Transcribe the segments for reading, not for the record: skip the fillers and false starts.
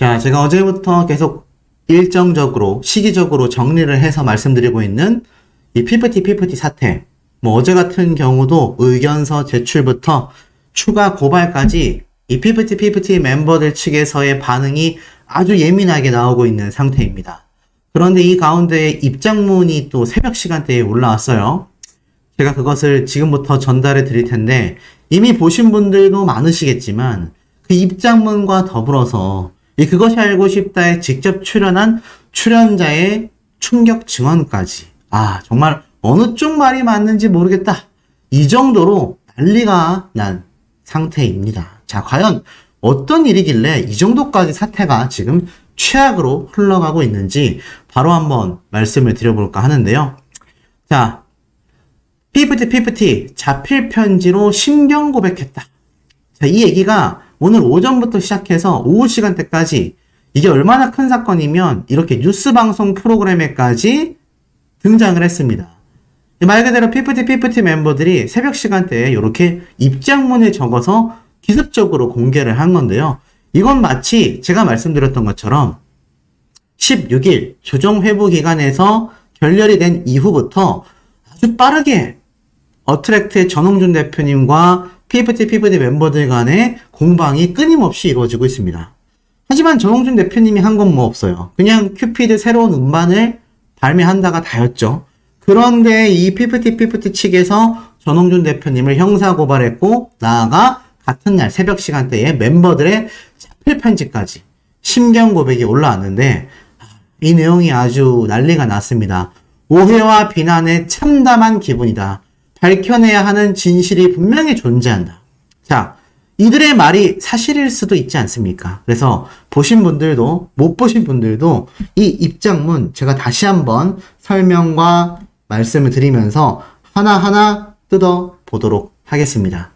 자, 제가 어제부터 계속 일정적으로, 시기적으로 정리를 해서 말씀드리고 있는 이 피프티 사태. 뭐 어제 같은 경우도 의견서 제출부터 추가 고발까지 이 피프티 멤버들 측에서의 반응이 아주 예민하게 나오고 있는 상태입니다. 그런데 이 가운데 입장문이 또 새벽 시간대에 올라왔어요. 제가 그것을 지금부터 전달해 드릴 텐데 이미 보신 분들도 많으시겠지만 그 입장문과 더불어서 그것이 알고 싶다에 직접 출연한 출연자의 충격 증언까지, 정말 어느 쪽 말이 맞는지 모르겠다, 이 정도로 난리가 난 상태입니다. 자, 과연 어떤 일이길래 이 정도까지 사태가 지금 최악으로 흘러가고 있는지 바로 한번 말씀을 드려볼까 하는데요. 자, 피프티 자필 편지로 신병 고백했다. 자, 이 얘기가 오늘 오전부터 시작해서 오후 시간대까지, 이게 얼마나 큰 사건이면 이렇게 뉴스 방송 프로그램에까지 등장을 했습니다. 말 그대로 피프티 멤버들이 새벽 시간대에 이렇게 입장문을 적어서 기습적으로 공개를 한 건데요. 이건 마치 제가 말씀드렸던 것처럼 16일 조정회부 기간에서 결렬이 된 이후부터 아주 빠르게 어트랙트의 전홍준 대표님과 피프티 멤버들 간의 공방이 끊임없이 이루어지고 있습니다. 하지만 전홍준 대표님이 한 건 뭐 없어요. 그냥 큐피드 새로운 음반을 발매한다가 다였죠. 그런데 이 피프티 측에서 전홍준 대표님을 형사고발했고, 나아가 같은 날 새벽 시간대에 멤버들의 자필 편지까지 심경 고백이 올라왔는데, 이 내용이 아주 난리가 났습니다. 오해와 비난에 참담한 기분이다. 밝혀내야 하는 진실이 분명히 존재한다. 자, 이들의 말이 사실일 수도 있지 않습니까? 그래서 보신 분들도 못 보신 분들도 이 입장문 제가 다시 한번 설명과 말씀을 드리면서 하나하나 뜯어 보도록 하겠습니다.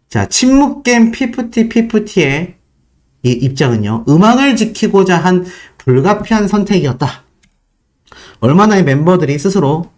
자, 침묵겜 피프티의 이 입장은요, 음악을 지키고자 한 불가피한 선택이었다. 얼마나 이 멤버들이 스스로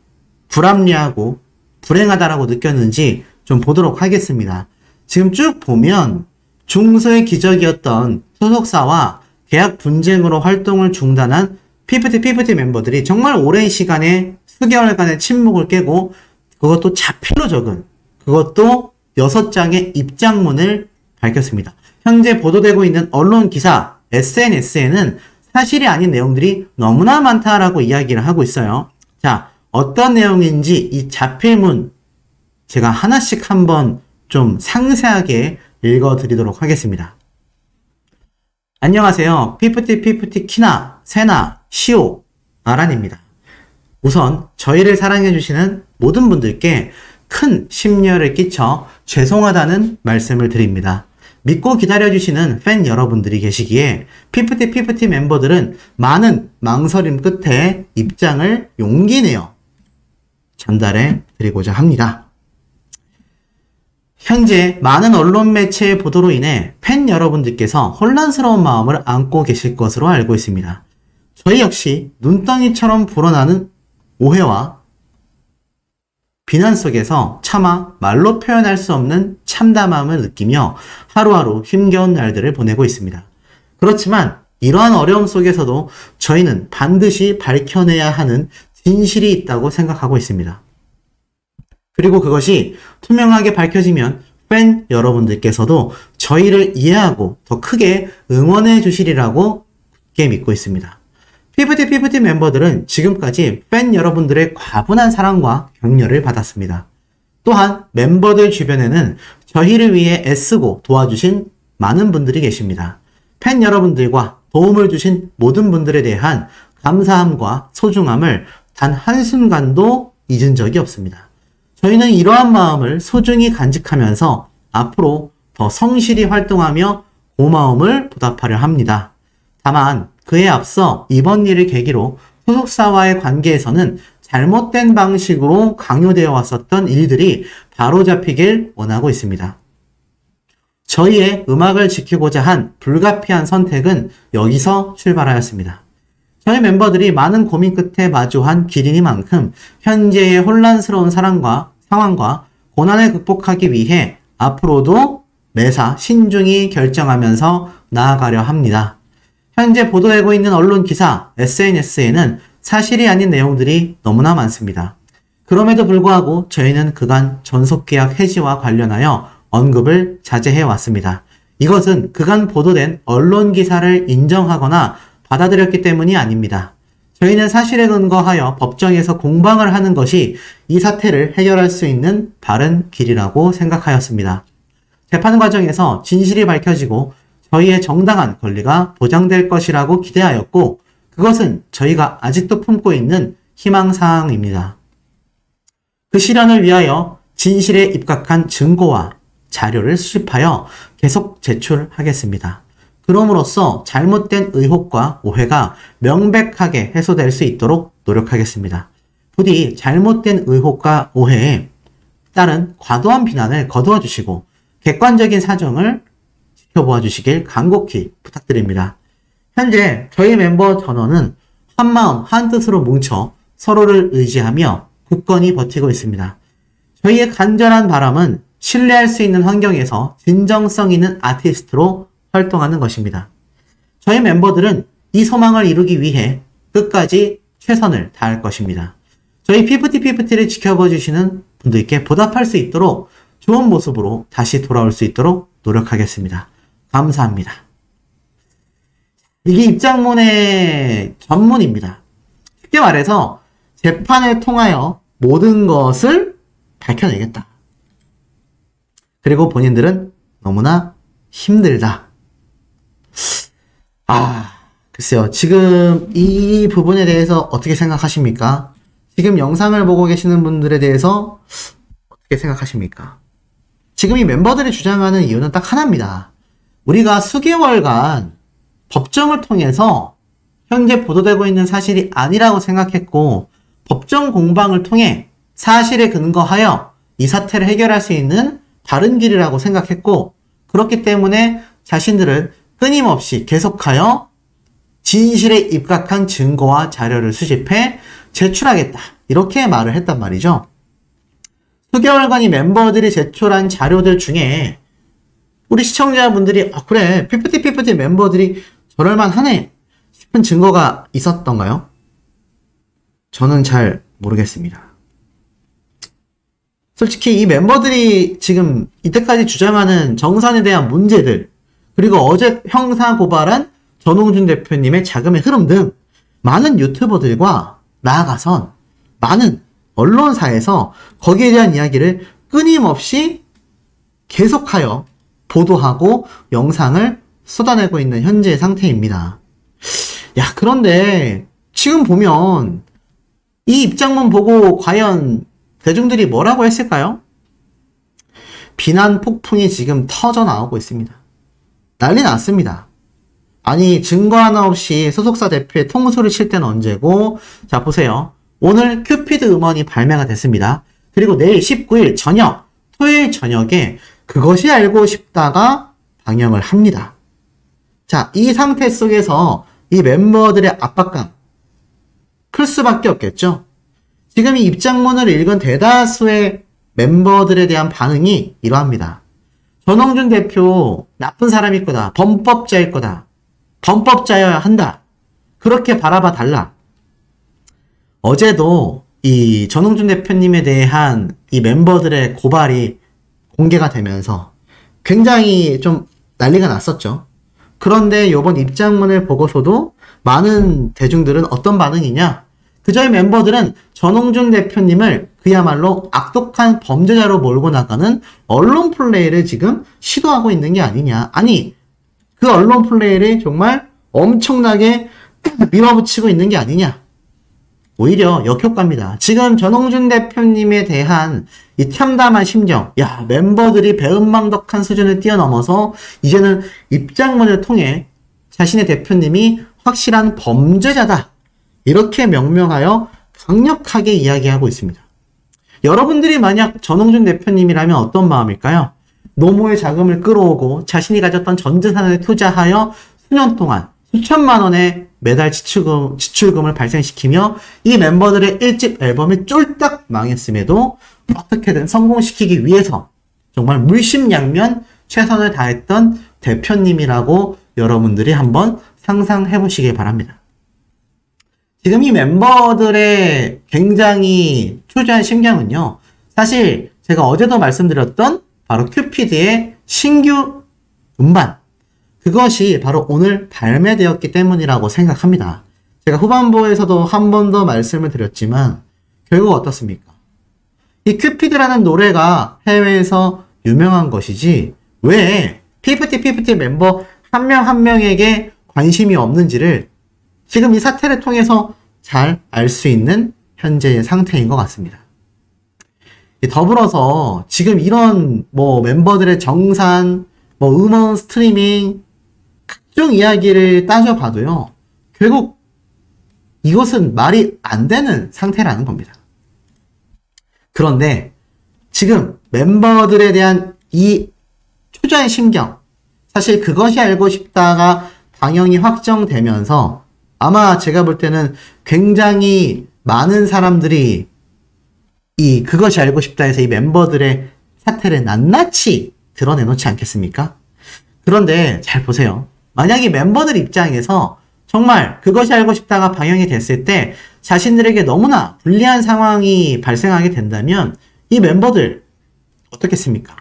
불합리하고 불행하다라고 느꼈는지 좀 보도록 하겠습니다. 지금 쭉 보면 중소의 기적이었던 소속사와 계약 분쟁으로 활동을 중단한 피프티 멤버들이 정말 오랜 시간에 수개월간의 침묵을 깨고, 그것도 자필로 적은, 그것도 6장의 입장문을 밝혔습니다. 현재 보도되고 있는 언론 기사, SNS에는 사실이 아닌 내용들이 너무나 많다라고 이야기를 하고 있어요. 자, 어떤 내용인지 이 자필문 제가 하나씩 한번 좀 상세하게 읽어드리도록 하겠습니다. 안녕하세요. 피프티 키나, 세나, 시오, 아란입니다. 우선 저희를 사랑해주시는 모든 분들께 큰 심려를 끼쳐 죄송하다는 말씀을 드립니다. 믿고 기다려주시는 팬 여러분들이 계시기에 피프티 멤버들은 많은 망설임 끝에 입장을 용기 내어 전달해 드리고자 합니다. 현재 많은 언론 매체의 보도로 인해 팬 여러분들께서 혼란스러운 마음을 안고 계실 것으로 알고 있습니다. 저희 역시 눈덩이처럼 불어나는 오해와 비난 속에서 차마 말로 표현할 수 없는 참담함을 느끼며 하루하루 힘겨운 날들을 보내고 있습니다. 그렇지만 이러한 어려움 속에서도 저희는 반드시 밝혀내야 하는 진실이 있다고 생각하고 있습니다. 그리고 그것이 투명하게 밝혀지면 팬 여러분들께서도 저희를 이해하고 더 크게 응원해 주시리라고 굳게 믿고 있습니다. 피프티 멤버들은 지금까지 팬 여러분들의 과분한 사랑과 격려를 받았습니다. 또한 멤버들 주변에는 저희를 위해 애쓰고 도와주신 많은 분들이 계십니다. 팬 여러분들과 도움을 주신 모든 분들에 대한 감사함과 소중함을 단 한순간도 잊은 적이 없습니다. 저희는 이러한 마음을 소중히 간직하면서 앞으로 더 성실히 활동하며 고마움을 보답하려 합니다. 다만 그에 앞서 이번 일을 계기로 소속사와의 관계에서는 잘못된 방식으로 강요되어 왔었던 일들이 바로잡히길 원하고 있습니다. 저희의 음악을 지키고자 한 불가피한 선택은 여기서 출발하였습니다. 저희 멤버들이 많은 고민 끝에 마주한 길이니만큼 현재의 혼란스러운 상황과 고난을 극복하기 위해 앞으로도 매사 신중히 결정하면서 나아가려 합니다. 현재 보도되고 있는 언론 기사, SNS에는 사실이 아닌 내용들이 너무나 많습니다. 그럼에도 불구하고 저희는 그간 전속계약 해지와 관련하여 언급을 자제해 왔습니다. 이것은 그간 보도된 언론 기사를 인정하거나 받아들였기 때문이 아닙니다. 저희는 사실에 근거하여 법정에서 공방을 하는 것이 이 사태를 해결할 수 있는 바른 길이라고 생각하였습니다. 재판 과정에서 진실이 밝혀지고 저희의 정당한 권리가 보장될 것이라고 기대하였고 그것은 저희가 아직도 품고 있는 희망사항입니다. 그 실현을 위하여 진실에 입각한 증거와 자료를 수집하여 계속 제출하겠습니다. 그럼으로써 잘못된 의혹과 오해가 명백하게 해소될 수 있도록 노력하겠습니다. 부디 잘못된 의혹과 오해에 따른 과도한 비난을 거두어 주시고 객관적인 사정을 지켜보아 주시길 간곡히 부탁드립니다. 현재 저희 멤버 전원은 한마음 한뜻으로 뭉쳐 서로를 의지하며 굳건히 버티고 있습니다. 저희의 간절한 바람은 신뢰할 수 있는 환경에서 진정성 있는 아티스트로 활동하는 것입니다. 저희 멤버들은 이 소망을 이루기 위해 끝까지 최선을 다할 것입니다. 저희 피프티피프티를 지켜봐 주시는 분들께 보답할 수 있도록 좋은 모습으로 다시 돌아올 수 있도록 노력하겠습니다. 감사합니다. 이게 입장문의 전문입니다. 쉽게 말해서 재판을 통하여 모든 것을 밝혀내겠다. 그리고 본인들은 너무나 힘들다. 글쎄요. 지금 이 부분에 대해서 어떻게 생각하십니까? 지금 영상을 보고 계시는 분들에 대해서 어떻게 생각하십니까? 지금 이 멤버들이 주장하는 이유는 딱 하나입니다. 우리가 수개월간 법정을 통해서 현재 보도되고 있는 사실이 아니라고 생각했고 법정 공방을 통해 사실에 근거하여 이 사태를 해결할 수 있는 바른 길이라고 생각했고 그렇기 때문에 자신들은 끊임없이 계속하여 진실에 입각한 증거와 자료를 수집해 제출하겠다. 이렇게 말을 했단 말이죠. 수개월간 이 멤버들이 제출한 자료들 중에 우리 시청자분들이 그래 피프티 멤버들이 저럴만 하네 싶은 증거가 있었던가요? 저는 잘 모르겠습니다. 솔직히 이 멤버들이 지금 이때까지 주장하는 정산에 대한 문제들 그리고 어제 형사 고발한 전홍준 대표님의 자금의 흐름 등 많은 유튜버들과 나아가선 많은 언론사에서 거기에 대한 이야기를 끊임없이 계속하여 보도하고 영상을 쏟아내고 있는 현재 상태입니다. 그런데 지금 보면 이 입장문 보고 과연 대중들이 뭐라고 했을까요? 비난 폭풍이 지금 터져 나오고 있습니다. 난리 났습니다. 아니 증거 하나 없이 소속사 대표의 통수를 칠 때는 언제고 자 보세요. 오늘 큐피드 음원이 발매가 됐습니다. 그리고 내일 19일 저녁 토요일 저녁에 그것이 알고 싶다가 방영을 합니다. 자, 이 상태 속에서 이 멤버들의 압박감 클 수밖에 없겠죠. 지금 이 입장문을 읽은 대다수의 멤버들에 대한 반응이 이러합니다. 전홍준 대표 나쁜 사람일 거다. 범법자일 거다. 범법자여야 한다. 그렇게 바라봐 달라. 어제도 이 전홍준 대표님에 대한 이 멤버들의 고발이 공개가 되면서 굉장히 좀 난리가 났었죠. 그런데 이번 입장문을 보고서도 많은 대중들은 어떤 반응이냐? 저희 멤버들은 전홍준 대표님을 그야말로 악독한 범죄자로 몰고 나가는 언론 플레이를 지금 시도하고 있는 게 아니냐. 아니, 그 언론 플레이를 정말 엄청나게 밀어붙이고 있는 게 아니냐. 오히려 역효과입니다. 지금 전홍준 대표님에 대한 이 참담한 심정, 멤버들이 배은망덕한 수준을 뛰어넘어서 이제는 입장문을 통해 자신의 대표님이 확실한 범죄자다. 이렇게 명명하여 강력하게 이야기하고 있습니다. 여러분들이 만약 전홍준 대표님이라면 어떤 마음일까요? 노모의 자금을 끌어오고 자신이 가졌던 전 재산을 투자하여 수년 동안 수천만 원의 매달 지출금을 발생시키며 이 멤버들의 1집 앨범이 쫄딱 망했음에도 어떻게든 성공시키기 위해서 정말 물심양면 최선을 다했던 대표님이라고 여러분들이 한번 상상해 보시기 바랍니다. 지금 이 멤버들의 굉장히 초조한 심경은요, 사실 제가 어제도 말씀드렸던 바로 큐피드의 신규 음반, 그것이 바로 오늘 발매되었기 때문이라고 생각합니다. 제가 후반부에서도 한 번 더 말씀을 드렸지만 결국 어떻습니까? 이 큐피드라는 노래가 해외에서 유명한 것이지 왜 피프티 멤버 한 명 한 명에게 관심이 없는지를 지금 이 사태를 통해서 잘 알 수 있는 현재의 상태인 것 같습니다. 더불어서 지금 이런 멤버들의 정산, 음원 스트리밍, 각종 이야기를 따져봐도요, 결국 이것은 말이 안 되는 상태라는 겁니다. 그런데 지금 멤버들에 대한 이 초조한 심경, 사실 그것이 알고 싶다가 방영이 확정되면서 아마 제가 볼 때는 굉장히 많은 사람들이 이 그것이 알고 싶다 해서 이 멤버들의 사태를 낱낱이 드러내놓지 않겠습니까? 그런데 잘 보세요. 만약에 멤버들 입장에서 정말 그것이 알고 싶다가 방영이 됐을 때 자신들에게 너무나 불리한 상황이 발생하게 된다면 이 멤버들 어떻겠습니까?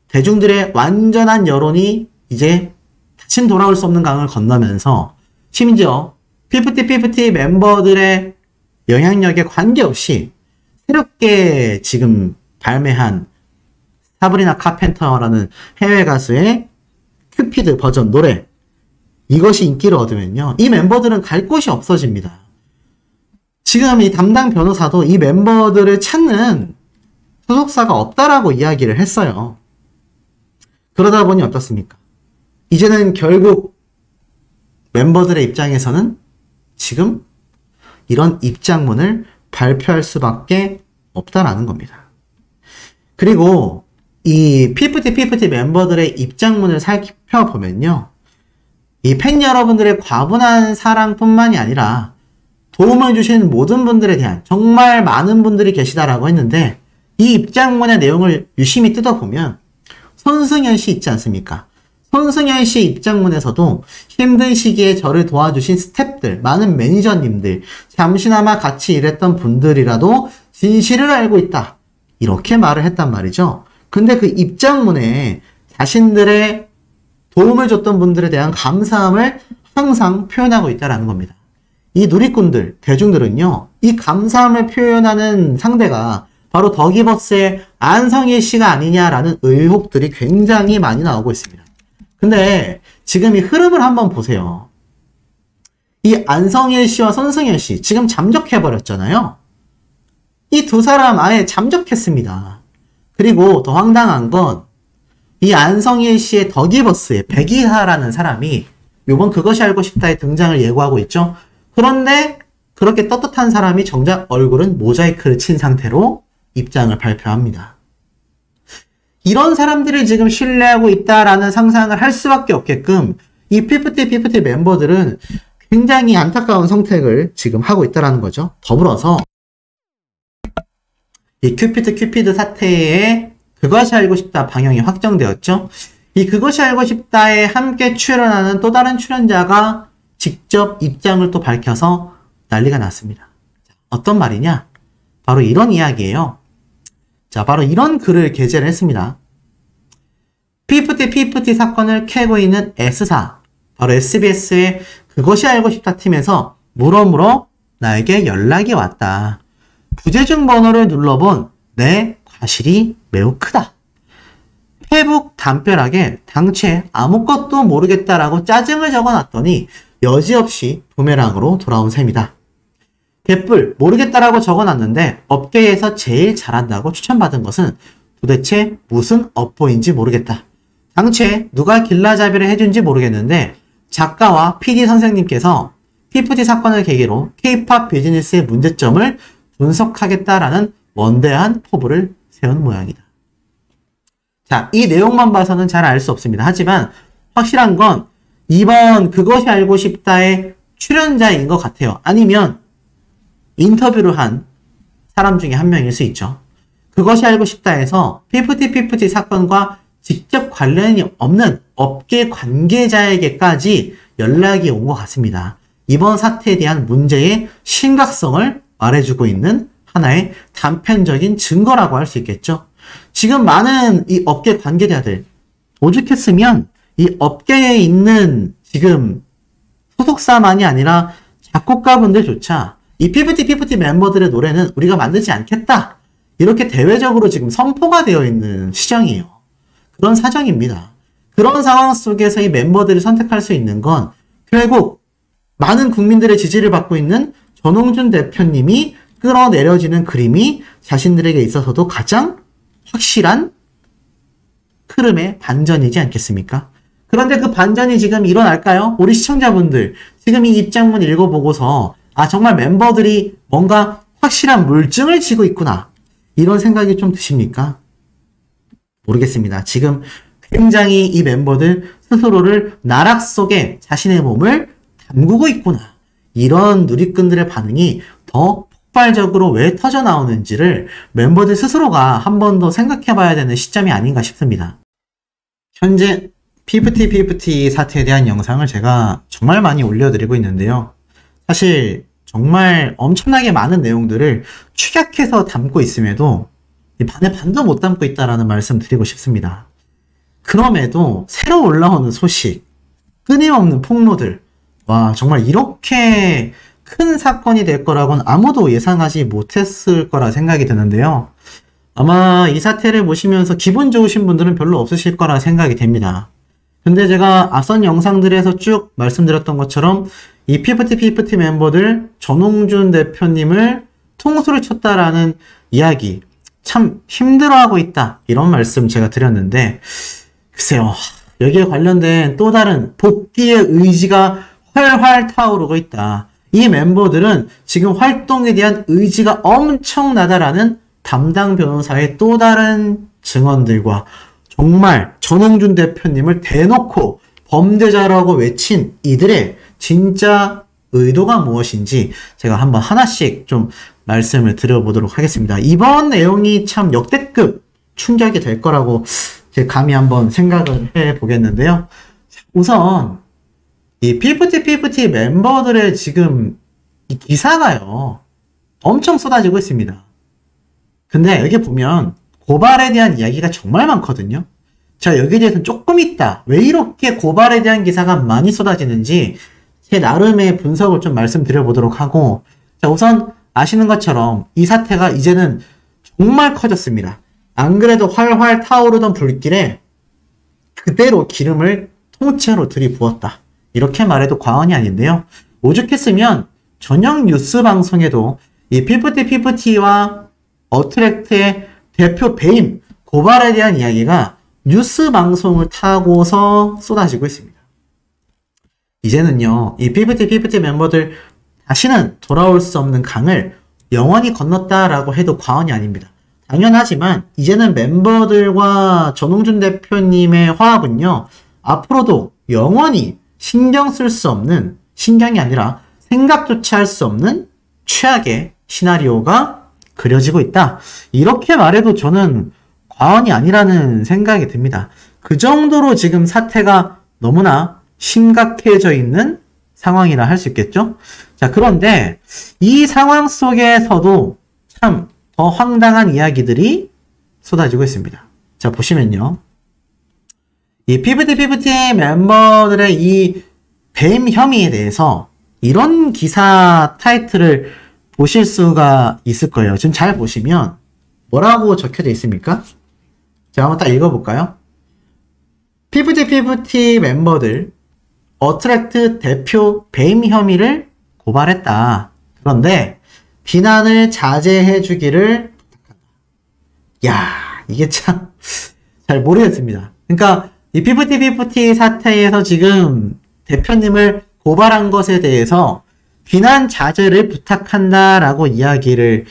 대중들의 완전한 여론이 이제 다신 돌아올 수 없는 강을 건너면서 심지어 피프티 멤버들의 영향력에 관계없이 새롭게 지금 발매한 사브리나 카펜터라는 해외 가수의 큐피드 버전 노래, 이것이 인기를 얻으면요, 이 멤버들은 갈 곳이 없어집니다. 지금 이 담당 변호사도 이 멤버들을 찾는 소속사가 없다라고 이야기를 했어요. 그러다 보니 어떻습니까? 이제는 결국 멤버들의 입장에서는 지금 이런 입장문을 발표할 수밖에 없다라는 겁니다. 그리고 이 피프티 멤버들의 입장문을 살펴보면요, 이 팬 여러분들의 과분한 사랑뿐만이 아니라 도움을 주신 모든 분들에 대한 정말 많은 분들이 계시다라고 했는데, 이 입장문의 내용을 유심히 뜯어보면 손승연 씨 있지 않습니까? 손승연 씨 입장문에서도 힘든 시기에 저를 도와주신 스태프들, 많은 매니저님들, 잠시나마 같이 일했던 분들이라도 진실을 알고 있다, 이렇게 말을 했단 말이죠. 근데 그 입장문에 자신들의 도움을 줬던 분들에 대한 감사함을 항상 표현하고 있다는 겁니다. 이 누리꾼들, 대중들은요, 이 감사함을 표현하는 상대가 바로 더기버스의 안성일 씨가 아니냐라는 의혹들이 굉장히 많이 나오고 있습니다. 근데 지금 이 흐름을 한번 보세요. 이 안성일 씨와 손승연 씨 지금 잠적해버렸잖아요. 이 두 사람 아예 잠적했습니다. 그리고 더 황당한 건 이 안성일 씨의 더기버스의 백이하라는 사람이 요번 그것이 알고 싶다의 등장을 예고하고 있죠. 그런데 그렇게 떳떳한 사람이 정작 얼굴은 모자이크를 친 상태로 입장을 발표합니다. 이런 사람들을 지금 신뢰하고 있다라는 상상을 할 수밖에 없게끔 이 피프티 멤버들은 굉장히 안타까운 선택을 지금 하고 있다라는 거죠. 더불어서 이 큐피드 사태에 그것이 알고 싶다 방영이 확정되었죠. 이 그것이 알고 싶다에 함께 출연하는 또 다른 출연자가 직접 입장을 또 밝혀서 난리가 났습니다. 어떤 말이냐? 바로 이런 이야기예요. 자, 바로 이런 글을 게재를 했습니다. 피프티 사건을 캐고 있는 S사, 바로 SBS의 그것이 알고 싶다 팀에서 물어물어 나에게 연락이 왔다. 부재중 번호를 눌러본 내 과실이 매우 크다. 페북 담벼락에 당최 아무것도 모르겠다라고 짜증을 적어놨더니 여지없이 부메랑으로 돌아온 셈이다. 개뿔 모르겠다라고 적어놨는데 업계에서 제일 잘한다고 추천받은 것은 도대체 무슨 업보인지 모르겠다. 당최 누가 길라잡이를 해준지 모르겠는데 작가와 PD 선생님께서 피프티 사건을 계기로 K-POP 비즈니스의 문제점을 분석하겠다라는 원대한 포부를 세운 모양이다. 자, 이 내용만 봐서는 잘 알 수 없습니다. 하지만 확실한 건 이번 그것이 알고 싶다의 출연자인 것 같아요. 아니면 인터뷰를 한 사람 중에 한 명일 수 있죠. 그것이 알고 싶다에서 피프티 사건과 직접 관련이 없는 업계 관계자에게까지 연락이 온 것 같습니다. 이번 사태에 대한 문제의 심각성을 말해주고 있는 하나의 단편적인 증거라고 할 수 있겠죠. 지금 많은 이 업계 관계자들, 오죽했으면 이 업계에 있는 지금 소속사만이 아니라 작곡가분들조차 이 피프티 멤버들의 노래는 우리가 만들지 않겠다. 이렇게 대외적으로 지금 선포가 되어 있는 시장이에요. 그런 사정입니다. 그런 상황 속에서 이 멤버들이 선택할 수 있는 건 결국 많은 국민들의 지지를 받고 있는 전홍준 대표님이 끌어내려지는 그림이 자신들에게 있어서도 가장 확실한 흐름의 반전이지 않겠습니까? 그런데 그 반전이 지금 일어날까요? 우리 시청자분들, 지금 이 입장문 읽어보고서 아, 정말 멤버들이 뭔가 확실한 물증을 쥐고 있구나. 이런 생각이 좀 드십니까? 모르겠습니다. 지금 굉장히 이 멤버들 스스로를 나락 속에 자신의 몸을 담그고 있구나. 이런 누리꾼들의 반응이 더 폭발적으로 왜 터져 나오는지를 멤버들 스스로가 한 번 더 생각해 봐야 되는 시점이 아닌가 싶습니다. 현재 피프티 사태에 대한 영상을 제가 정말 많이 올려드리고 있는데요. 사실 정말 엄청나게 많은 내용들을 축약해서 담고 있음에도 반의 반도 못 담고 있다라는 말씀 드리고 싶습니다. 그럼에도 새로 올라오는 소식, 끊임없는 폭로들, 와, 정말 이렇게 큰 사건이 될 거라고는 아무도 예상하지 못했을 거라 생각이 드는데요. 아마 이 사태를 보시면서 기분 좋으신 분들은 별로 없으실 거라 생각이 됩니다. 근데 제가 앞선 영상들에서 쭉 말씀드렸던 것처럼 이 피프티 멤버들 전홍준 대표님을 통수를 쳤다라는 이야기 참 힘들어하고 있다 이런 말씀 제가 드렸는데 글쎄요, 여기에 관련된 또 다른 복귀의 의지가 활활 타오르고 있다. 이 멤버들은 지금 활동에 대한 의지가 엄청나다라는 담당 변호사의 또 다른 증언들과 정말 전홍준 대표님을 대놓고 범죄자라고 외친 이들의 진짜 의도가 무엇인지 제가 한번 하나씩 좀 말씀을 드려보도록 하겠습니다. 이번 내용이 참 역대급 충격이 될 거라고 제 감히 한번 생각을 해보겠는데요. 우선 이 피프티 멤버들의 지금 이 기사가요 엄청 쏟아지고 있습니다. 근데 여기 보면 고발에 대한 이야기가 정말 많거든요. 자, 여기에 대해서는 조금 있다. 왜 이렇게 고발에 대한 기사가 많이 쏟아지는지 제 나름의 분석을 좀 말씀드려보도록 하고, 자, 우선 아시는 것처럼 이 사태가 이제는 정말 커졌습니다. 안 그래도 활활 타오르던 불길에 그대로 기름을 통째로 들이부었다. 이렇게 말해도 과언이 아닌데요. 오죽했으면 저녁 뉴스 방송에도 이 피프티와 어트랙트의 대표 배임, 고발에 대한 이야기가 뉴스 방송을 타고서 쏟아지고 있습니다. 이제는요, 이 피프티 멤버들 다시는 돌아올 수 없는 강을 영원히 건넜다라고 해도 과언이 아닙니다. 당연하지만 이제는 멤버들과 전홍준 대표님의 화합은요, 앞으로도 영원히 신경 쓸 수 없는, 신경이 아니라 생각조차 할 수 없는 최악의 시나리오가 그려지고 있다. 이렇게 말해도 저는 과언이 아니라는 생각이 듭니다. 그 정도로 지금 사태가 너무나 심각해져 있는 상황이라 할 수 있겠죠? 자, 그런데 이 상황 속에서도 참 더 황당한 이야기들이 쏟아지고 있습니다. 자, 보시면요. 이 피프티 멤버들의 이 배임 혐의에 대해서 이런 기사 타이틀을 보실 수가 있을 거예요. 지금 잘 보시면 뭐라고 적혀져 있습니까? 제가 한번 딱 읽어볼까요? 피프티 멤버들 어트랙트 대표 배임 혐의를 고발했다. 그런데 비난을 자제해 주기를 부탁한다. 야, 이게 참 잘 모르겠습니다. 그러니까 이 피프티 사태에서 지금 대표님을 고발한 것에 대해서 비난 자제를 부탁한다라고 이야기를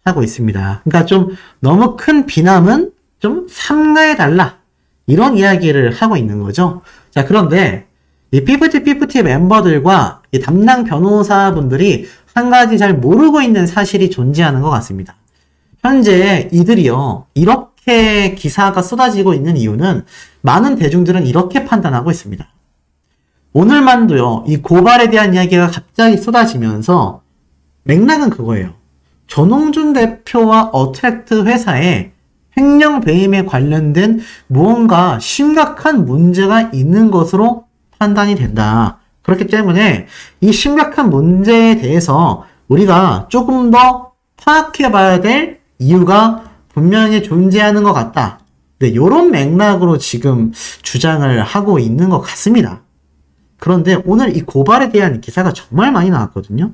하고 있습니다. 그러니까 좀 너무 큰 비난은 좀 삼가해달라. 이런 이야기를 하고 있는 거죠. 자, 그런데 이 피프티 멤버들과 이 담당 변호사분들이 한 가지 잘 모르고 있는 사실이 존재하는 것 같습니다. 현재 이들이요, 이렇게 이렇게 기사가 쏟아지고 있는 이유는 많은 대중들은 이렇게 판단하고 있습니다. 오늘만도요, 이 고발에 대한 이야기가 갑자기 쏟아지면서 맥락은 그거예요. 전홍준 대표와 어트랙트 회사에 횡령 배임에 관련된 무언가 심각한 문제가 있는 것으로 판단이 된다. 그렇기 때문에 이 심각한 문제에 대해서 우리가 조금 더 파악해 봐야 될 이유가 분명히 존재하는 것 같다. 네, 이런 맥락으로 지금 주장을 하고 있는 것 같습니다. 그런데 오늘 이 고발에 대한 기사가 정말 많이 나왔거든요.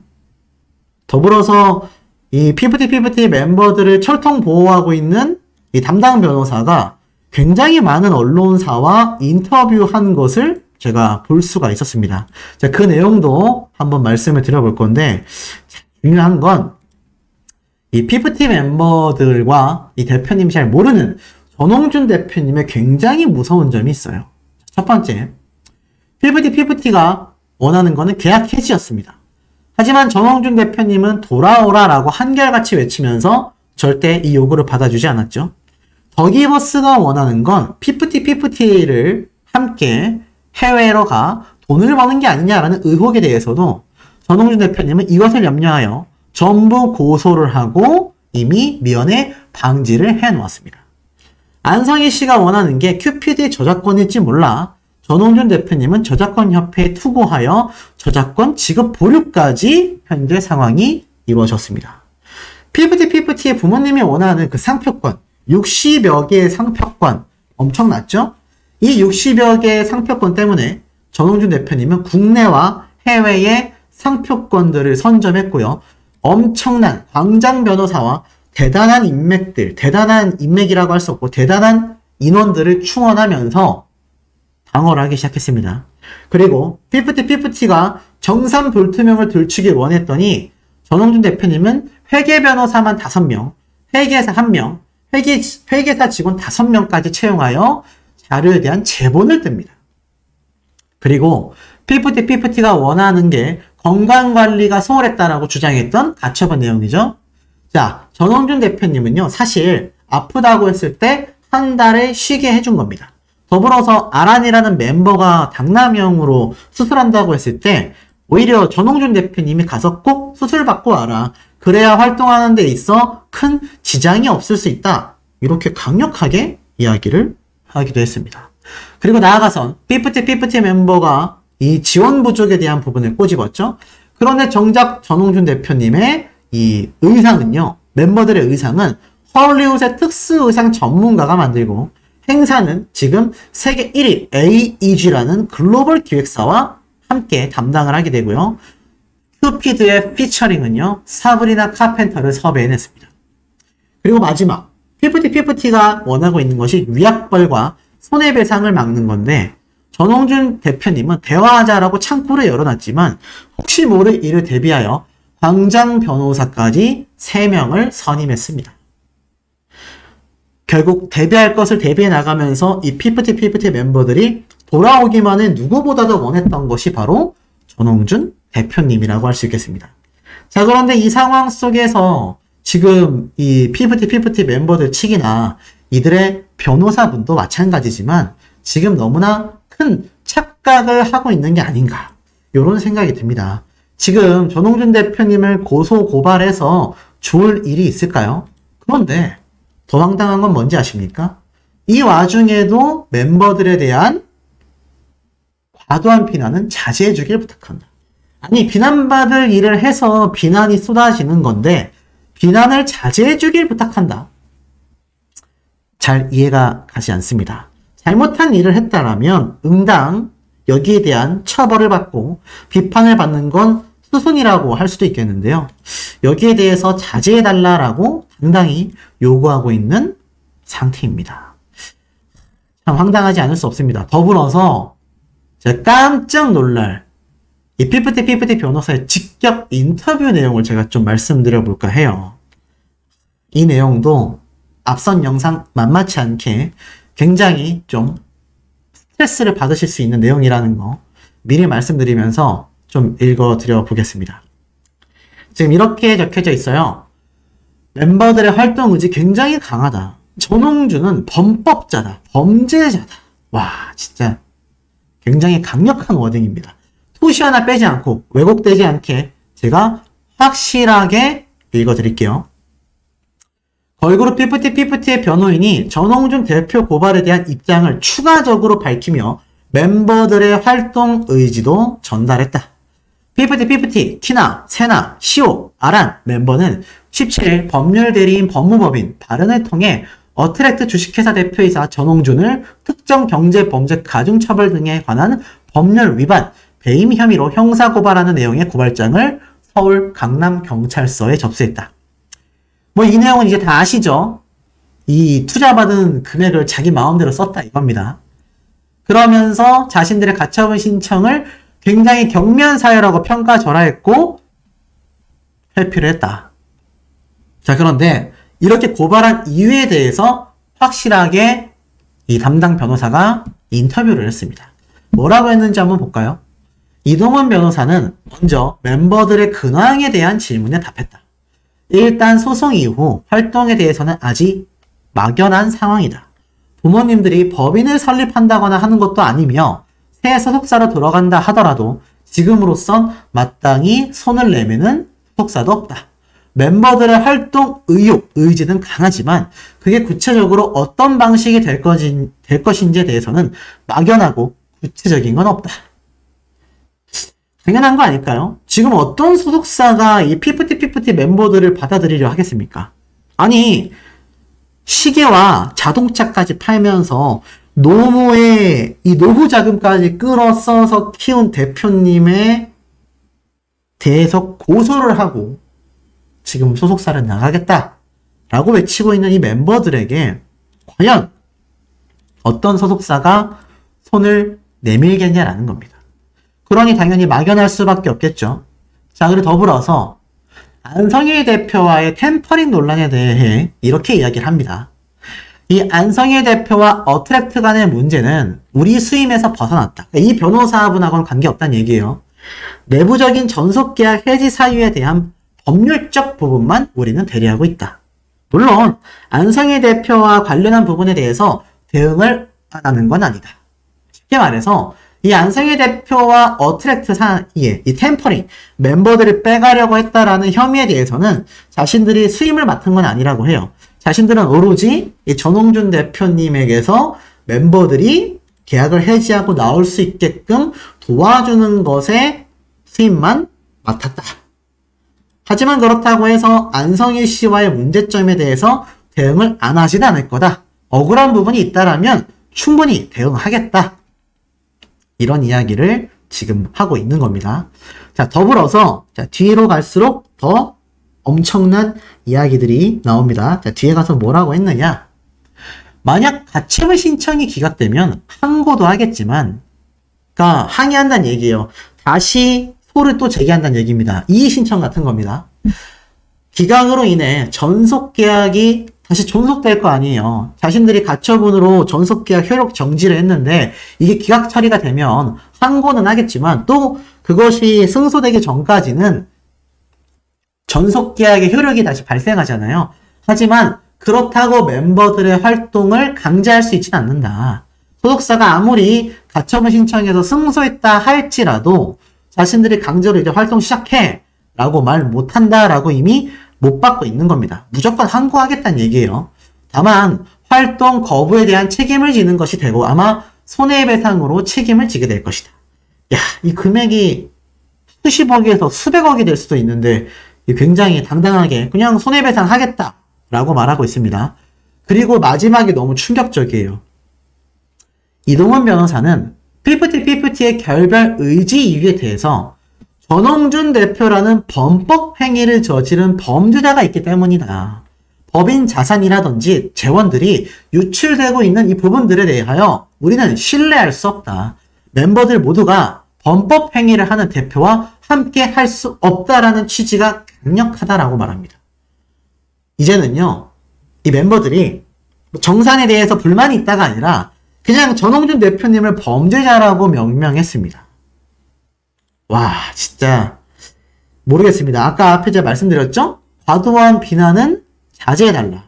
더불어서 이 피프티 멤버들을 철통 보호하고 있는 이 담당 변호사가 굉장히 많은 언론사와 인터뷰한 것을 제가 볼 수가 있었습니다. 자, 그 내용도 한번 말씀을 드려볼 건데, 중요한 건 이 피프티 멤버들과 이 대표님이 잘 모르는 전홍준 대표님의 굉장히 무서운 점이 있어요. 첫 번째, 피프티가 원하는 거는 계약 해지였습니다. 하지만 전홍준 대표님은 돌아오라라고 한결같이 외치면서 절대 이 요구를 받아주지 않았죠. 더기버스가 원하는 건 피프티를 함께 해외로 가 돈을 버는 게 아니냐라는 의혹에 대해서도 전홍준 대표님은 이것을 염려하여 전부 고소를 하고 이미 미연에 방지를 해놓았습니다. 안성희 씨가 원하는 게 큐피드의 저작권일지 몰라 전홍준 대표님은 저작권협회에 투고하여 저작권 지급 보류까지 현재 상황이 이루어졌습니다. 피프티의 부모님이 원하는 그 상표권, 60여 개의 상표권 엄청났죠? 이 60여 개의 상표권 때문에 전홍준 대표님은 국내와 해외의 상표권들을 선점했고요. 엄청난 광장 변호사와 대단한 인맥이라고 할 수 없고 대단한 인원들을 충원하면서 방어를 하기 시작했습니다. 그리고 피프티가 정산불투명을 들추길 원했더니 전홍준 대표님은 회계 변호사만 5명, 회계사 1명, 회계사 직원 5명까지 채용하여 자료에 대한 제본을 띱니다. 그리고 피프티가 원하는 게 건강관리가 소홀했다라고 주장했던 가처분 내용이죠. 자, 전홍준 대표님은요, 사실 아프다고 했을 때 한 달을 쉬게 해준 겁니다. 더불어서 아란이라는 멤버가 당남형으로 수술한다고 했을 때 오히려 전홍준 대표님이 가서 꼭 수술받고 와라. 그래야 활동하는 데 있어 큰 지장이 없을 수 있다. 이렇게 강력하게 이야기를 하기도 했습니다. 그리고 나아가선 피프티 멤버가 이 지원 부족에 대한 부분을 꼬집었죠. 그런데 정작 전홍준 대표님의 이 의상은요. 멤버들의 의상은 헐리우드의 특수 의상 전문가가 만들고 행사는 지금 세계 1위 AEG라는 글로벌 기획사와 함께 담당을 하게 되고요. 큐피드의 피처링은요. 사브리나 카펜터를 섭외해냈습니다. 그리고 마지막 피프티가 원하고 있는 것이 위약벌과 손해배상을 막는 건데 전홍준 대표님은 대화하자라고 창구를 열어놨지만 혹시 모를 일을 대비하여 광장 변호사까지 3명을 선임했습니다. 결국 대비할 것을 대비해 나가면서 이 피프티 멤버들이 돌아오기만 해 누구보다도 원했던 것이 바로 전홍준 대표님이라고 할 수 있겠습니다. 자, 그런데 이 상황 속에서 지금 이 피프티 멤버들 측이나 이들의 변호사분도 마찬가지지만 지금 너무나 큰 착각을 하고 있는 게 아닌가 이런 생각이 듭니다. 지금 전홍준 대표님을 고소고발해서 좋을 일이 있을까요? 그런데 더 황당한 건 뭔지 아십니까? 이 와중에도 멤버들에 대한 과도한 비난은 자제해 주길 부탁한다. 아니, 비난받을 일을 해서 비난이 쏟아지는 건데 비난을 자제해 주길 부탁한다. 잘 이해가 가지 않습니다. 잘못한 일을 했다라면 응당 여기에 대한 처벌을 받고 비판을 받는 건 수순이라고 할 수도 있겠는데요. 여기에 대해서 자제해달라고 당당히 요구하고 있는 상태입니다. 참 황당하지 않을 수 없습니다. 더불어서 제가 깜짝 놀랄 이 피프티 변호사의 직접 인터뷰 내용을 제가 좀 말씀드려 볼까 해요. 이 내용도 앞선 영상 만만치 않게 굉장히 좀 스트레스를 받으실 수 있는 내용이라는 거 미리 말씀드리면서 좀 읽어드려 보겠습니다. 지금 이렇게 적혀져 있어요. 멤버들의 활동 의지 굉장히 강하다. 전홍준은 범법자다, 범죄자다. 와, 진짜 굉장히 강력한 워딩입니다. 토시 하나 빼지 않고 왜곡되지 않게 제가 확실하게 읽어드릴게요. 걸그룹 피프티의 변호인이 전홍준 대표 고발에 대한 입장을 추가적으로 밝히며 멤버들의 활동 의지도 전달했다. 피프티, 티나, 세나, 시오, 아란 멤버는 17일 법률 대리인 법무법인 발언을 통해 어트랙트 주식회사 대표이사 전홍준을 특정 경제범죄 가중처벌 등에 관한 법률 위반, 배임 혐의로 형사고발하는 내용의 고발장을 서울 강남경찰서에 접수했다. 뭐 이 내용은 이제 다 아시죠? 이 투자받은 금액을 자기 마음대로 썼다 이겁니다. 그러면서 자신들의 가처분 신청을 굉장히 경미한 사유라고 평가절하했고 회피를 했다. 자, 그런데 이렇게 고발한 이유에 대해서 확실하게 이 담당 변호사가 인터뷰를 했습니다. 뭐라고 했는지 한번 볼까요? 이동원 변호사는 먼저 멤버들의 근황에 대한 질문에 답했다. 일단 소송 이후 활동에 대해서는 아직 막연한 상황이다. 부모님들이 법인을 설립한다거나 하는 것도 아니며 새 소속사로 들어간다 하더라도 지금으로선 마땅히 손을 내미는 소속사도 없다. 멤버들의 활동 의욕, 의지는 강하지만 그게 구체적으로 어떤 방식이 될 것인지에 대해서는 막연하고 구체적인 건 없다. 당연한 거 아닐까요? 지금 어떤 소속사가 이 피프티 멤버들을 받아들이려 하겠습니까? 아니, 시계와 자동차까지 팔면서 노무의 이 노후 자금까지 끌어 써서 키운 대표님에 대해서 고소를 하고 지금 소속사를 나가겠다라고 외치고 있는 이 멤버들에게 과연 어떤 소속사가 손을 내밀겠냐라는 겁니다. 그러니 당연히 막연할 수밖에 없겠죠. 자, 그리고 더불어서 안성일 대표와의 템퍼링 논란에 대해 이렇게 이야기를 합니다. 이 안성일 대표와 어트랙트 간의 문제는 우리 수임에서 벗어났다. 이 변호사분하고는 관계없다는 얘기예요. 내부적인 전속계약 해지 사유에 대한 법률적 부분만 우리는 대리하고 있다. 물론 안성일 대표와 관련한 부분에 대해서 대응을 안 하는 건 아니다. 쉽게 말해서 이 안성일 대표와 어트랙트 사이에 이 템퍼링, 멤버들을 빼가려고 했다라는 혐의에 대해서는 자신들이 수임을 맡은 건 아니라고 해요. 자신들은 오로지 이 전홍준 대표님에게서 멤버들이 계약을 해지하고 나올 수 있게끔 도와주는 것에 수임만 맡았다. 하지만 그렇다고 해서 안성일 씨와의 문제점에 대해서 대응을 안 하지는 않을 거다. 억울한 부분이 있다라면 충분히 대응하겠다. 이런 이야기를 지금 하고 있는 겁니다. 자, 더불어서 자, 뒤로 갈수록 더 엄청난 이야기들이 나옵니다. 자, 뒤에 가서 뭐라고 했느냐? 만약 가처분 신청이 기각되면 항고도 하겠지만, 그러니까 항의한다는 얘기예요. 다시 소를 또 제기한다는 얘기입니다. 이의 신청 같은 겁니다. 기각으로 인해 전속계약이 다시 존속될 거 아니에요. 자신들이 가처분으로 전속계약 효력 정지를 했는데 이게 기각 처리가 되면 항고는 하겠지만 또 그것이 승소되기 전까지는 전속계약의 효력이 다시 발생하잖아요. 하지만 그렇다고 멤버들의 활동을 강제할 수 있지는 않는다. 소속사가 아무리 가처분 신청해서 승소했다 할지라도 자신들이 강제로 이제 활동 시작해 라고 말 못한다 라고 이미 못 받고 있는 겁니다. 무조건 항고하겠다는 얘기예요. 다만 활동 거부에 대한 책임을 지는 것이 되고 아마 손해배상으로 책임을 지게 될 것이다. 야, 이 금액이 수십억에서 수백억이 될 수도 있는데 굉장히 당당하게 그냥 손해배상 하겠다 라고 말하고 있습니다. 그리고 마지막이 너무 충격적이에요. 이동원 변호사는 피프티의 결별 의지 이유에 대해서 전홍준 대표라는 범법 행위를 저지른 범죄자가 있기 때문이다. 법인 자산이라든지 재원들이 유출되고 있는 이 부분들에 대하여 우리는 신뢰할 수 없다. 멤버들 모두가 범법 행위를 하는 대표와 함께 할 수 없다라는 취지가 강력하다라고 말합니다. 이제는요, 이 멤버들이 정산에 대해서 불만이 있다가 아니라 그냥 전홍준 대표님을 범죄자라고 명명했습니다. 와, 진짜 모르겠습니다. 아까 앞에 제가 말씀드렸죠? 과도한 비난은 자제해달라.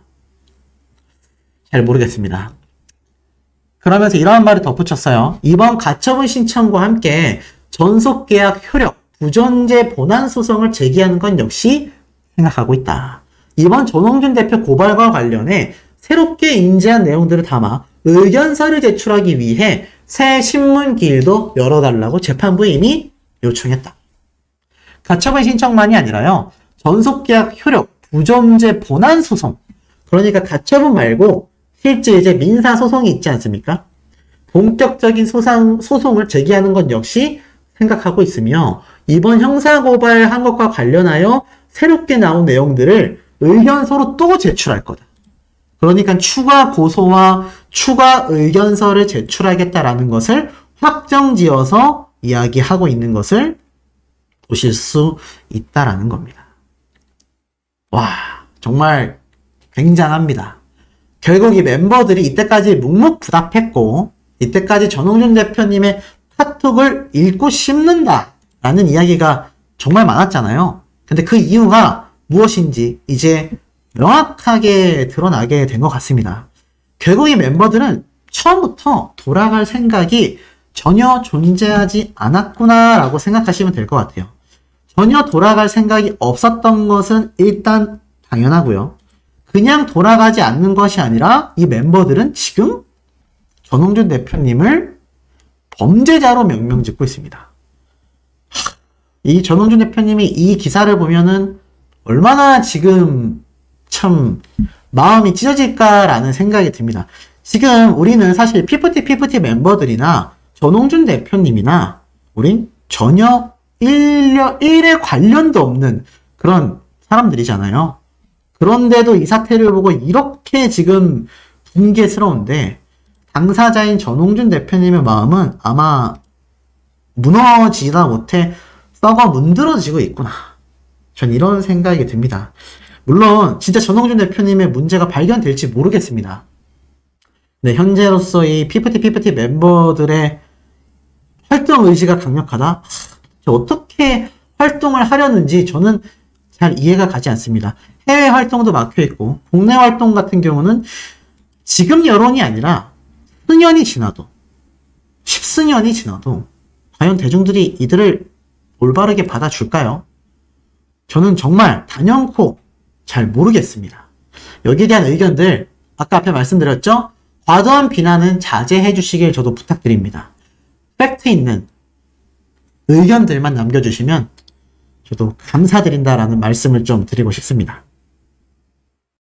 잘 모르겠습니다. 그러면서 이러한 말을 덧붙였어요. 이번 가처분 신청과 함께 전속계약 효력, 부존재 본안 소송을 제기하는 건 역시 생각하고 있다. 이번 전홍준 대표 고발과 관련해 새롭게 인지한 내용들을 담아 의견서를 제출하기 위해 새 신문기일도 열어달라고 재판부에 이미 요청했다. 가처분 신청만이 아니라요. 전속계약 효력, 부존재 본안 소송. 그러니까 가처분 말고 실제 이제 민사소송이 있지 않습니까? 본격적인 소송을 제기하는 것 역시 생각하고 있으며 이번 형사고발한 것과 관련하여 새롭게 나온 내용들을 의견서로 또 제출할 거다. 그러니까 추가 고소와 추가 의견서를 제출하겠다라는 것을 확정지어서 이야기하고 있는 것을 보실 수 있다라는 겁니다. 와, 정말 굉장합니다. 결국 이 멤버들이 이때까지 묵묵부답했고 이때까지 전홍준 대표님의 카톡을 읽고 씹는다라는 이야기가 정말 많았잖아요. 근데 그 이유가 무엇인지 이제 명확하게 드러나게 된 것 같습니다. 결국 이 멤버들은 처음부터 돌아갈 생각이 전혀 존재하지 않았구나라고 생각하시면 될 것 같아요. 전혀 돌아갈 생각이 없었던 것은 일단 당연하고요. 그냥 돌아가지 않는 것이 아니라 이 멤버들은 지금 전홍준 대표님을 범죄자로 명명짓고 있습니다. 이 전홍준 대표님이 이 기사를 보면은 얼마나 지금 참 마음이 찢어질까라는 생각이 듭니다. 지금 우리는 사실 피프티 멤버들이나 전홍준 대표님이나 우린 전혀 일에 관련도 없는 그런 사람들이잖아요. 그런데도 이 사태를 보고 이렇게 지금 분개스러운데 당사자인 전홍준 대표님의 마음은 아마 무너지다 못해 썩어 문드러지고 있구나. 전 이런 생각이 듭니다. 물론 진짜 전홍준 대표님의 문제가 발견될지 모르겠습니다. 네, 현재로서 이 피프티 멤버들의 활동 의지가 강력하다? 어떻게 활동을 하려는지 저는 잘 이해가 가지 않습니다. 해외 활동도 막혀있고 국내 활동 같은 경우는 지금 여론이 아니라 수년이 지나도 10수년이 지나도 과연 대중들이 이들을 올바르게 받아줄까요? 저는 정말 단연코 잘 모르겠습니다. 여기에 대한 의견들 아까 앞에 말씀드렸죠? 과도한 비난은 자제해 주시길 저도 부탁드립니다. 팩트 있는 의견들만 남겨주시면 저도 감사드린다라는 말씀을 좀 드리고 싶습니다.